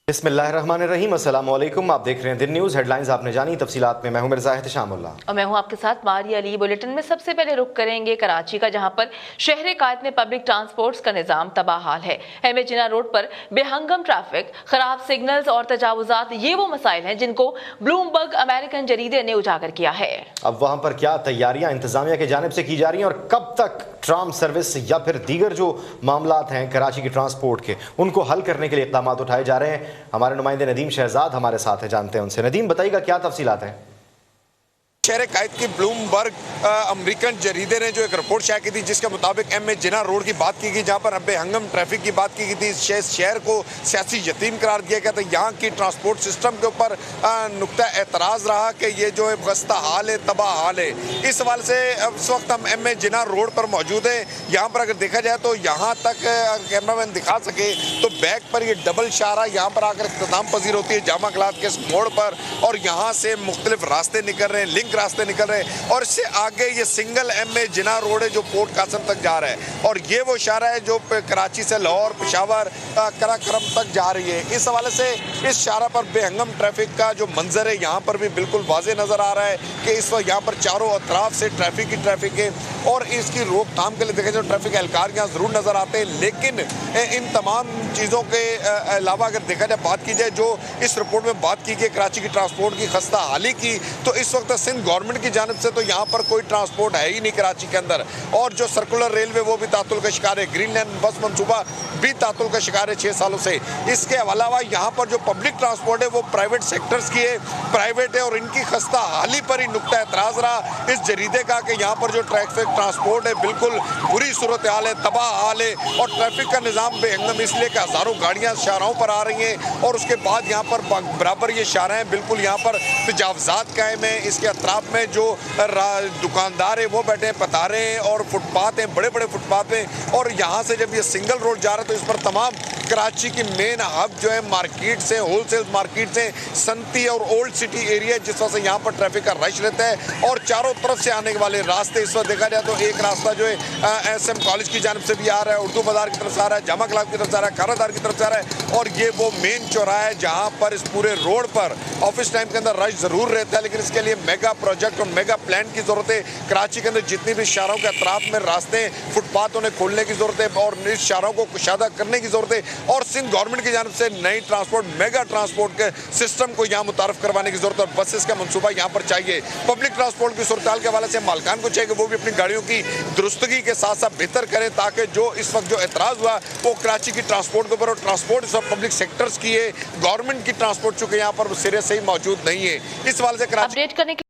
बिस्मिल्लाहिर्रहमानिर्रहीम, अस्सलाम वालेकुम। आप देख रहे हैं दिन न्यूज़ हेडलाइंस। आपने जानी तफसीलात में। मैं हूं मिर्ज़ा एहतिशामुल्लाह और मैं हूं आपके साथ मारिया अली। बुलेटिन में सबसे पहले रुक करेंगे कराची का, जहां पर शहर कायद में पब्लिक ट्रांसपोर्ट का निज़ाम तबाह हाल है। जिना रोड पर बेहंगम ट्रैफिक, खराब सिग्नल्स और तजावुजात, ये वो मसाइल हैं जिनको बलूम अमेरिकन जरीदे ने उजागर किया है। अब वहाँ पर क्या तैयारियाँ इंतजामिया की जानिब से की जा रही हैं और कब तक ट्राम सर्विस या फिर दीगर जो मामलात हैं कराची की ट्रांसपोर्ट के, उनको हल करने के लिए इक़दाम उठाए जा रहे हैं। हमारे नुमाइंदे नदीम शहजाद हमारे साथ हैं, जानते हैं उनसे। नदीम, बताइएगा क्या तफसीलात हैं। शहर कायद की बलूम अमरीकन जरीदे ने जो एक रिपोर्ट शाया की थी, जिसके मुताबिक जिना रोड की बात की गई, जहाँ पर हंगम ट्रैफिक की बात की गई थी। शहर को सियासी यतीम करार दिया गया था। यहाँ की ट्रांसपोर्ट सिस्टम के ऊपर नुक्ता एतराज़ रहा कि ये जो है खस्ता हाल है, तबाह हाल है। इस सवाल से इस वक्त हम जिना रोड पर मौजूद है। यहाँ पर अगर देखा जाए तो यहाँ तक कैमरामैन दिखा सके तो बैक पर ये डबल शाहरा यहाँ पर आकर इख्तिताम पजीर होती है जामा क्लाथ के मोड़ पर, और यहाँ से मुख्तलिफ रास्ते निकल रहे हैं, लिंक रास्ते निकल रहे हैं, और इससे आगे ये सिंगल जिना रोड है जो पोर्ट कासम तक जा रहा है, और ये वो शाहरा है जो कराची से लाहौर, पेशावर, खरब तक जा रही है। इस हवाले से इस शाहरा पर बेहंगम ट्रैफिक का जो मंजर है यहाँ पर भी बिल्कुल वाज़े नज़र आ रहा है कि इस वक्त यहाँ पर चारों अतराफ से ट्रैफिक ही ट्रैफिक है, और इसकी रोकथाम के लिए देखा जाए ट्रैफिक एहलकार यहाँ ज़रूर नज़र आते हैं। लेकिन इन तमाम चीज़ों के अलावा अगर देखा जाए, बात की जाए जो इस रिपोर्ट में बात की गई कराची की ट्रांसपोर्ट की खस्ता हाली की, तो इस वक्त सिंध गवर्नमेंट की जानिब से तो यहाँ पर कोई ट्रांसपोर्ट है ही नहीं कराची के अंदर, और जो सर्कुलर रेलवे वो भी तातुल का शिकार है। ग्रीन लाइन बस मनसूबा भी तातुल का शिकार है 6 सालों से। इसके अलावा यहाँ पर जो पब्लिक ट्रांसपोर्ट है वो प्राइवेट सेक्टर्स की है, प्राइवेट है, और इनकी खस्ता हाली पर ही नुक्ता एतराज़ रहा इस जरीदे का कि यहाँ पर जो ट्रैफिक ट्रांसपोर्ट है बिल्कुल बुरी सूरत हाल है, तबाह हाल है, और ट्रैफिक का निज़ाम बेहंगम इसलिए कि हज़ारों गाड़ियाँ शाहराहों पर आ रही हैं, और उसके बाद यहाँ पर बराबर ये शाहराएँ बिल्कुल यहाँ पर तजावज़ात कायम है। इसके अतराफ में जो दुकानदार है वो बैठे हैं, पतारे हैं और फुटपाथ हैं, बड़े बड़े फुटपाथ हैं, और यहाँ से जब ये सिंगल रोड जा रहा है तो इस पर तमाम कराची की मेन हब जो है मार्केट से, होलसेल मार्केट से, सनती और ओल्ड सिटी एरिया, जिस वजह से यहाँ पर ट्रैफिक का रश रहता है, और चारों तरफ से आने वाले रास्ते इस वक्त देखा जाए तो एक रास्ता जो है SM कॉलेज की जानिब से भी आ रहा है, उर्दू बाजार की तरफ से आ रहा है, जामा क्लास की तरफ से आ रहा है, खारादार की तरफ से आ रहा है, और ये वो मेन चौराहा है जहाँ पर इस पूरे रोड पर ऑफिस टाइम के अंदर रश ज़रूर रहता है। लेकिन इसके लिए मेगा प्रोजेक्ट और मेगा प्लान की ज़रूरत है। कराची के अंदर जितनी भी शहरों के अतराफ में रास्ते, फुटपाथ उन्हें खोलने की ज़रूरत है, और इस शहरों को कुशादा करने की ज़रूरत है, और सिंध गवर्नमेंट की जानिब से नई ट्रांसपोर्ट, मेगा ट्रांसपोर्ट के सिस्टम को यहाँ मुतारफ करवाने की ज़रूरत है, और बसेस का मनसूबा यहाँ पर चाहिए। पब्लिक ट्रांसपोर्ट की सूरत के हवाले से मालकान को चाहिए कि वो भी अपनी गाड़ियों की दुरुस्तगी के साथ साथ बेहतर करें, ताकि जो इस वक्त जो एतराज़ हुआ वो कराची की ट्रांसपोर्ट के ऊपर, और ट्रांसपोर्ट इस वक्त पब्लिक सेक्टर्स की है, गवर्नमेंट की ट्रांसपोर्ट चूँकि यहाँ पर सिरे से ही मौजूद नहीं है। इस हवाले से कराची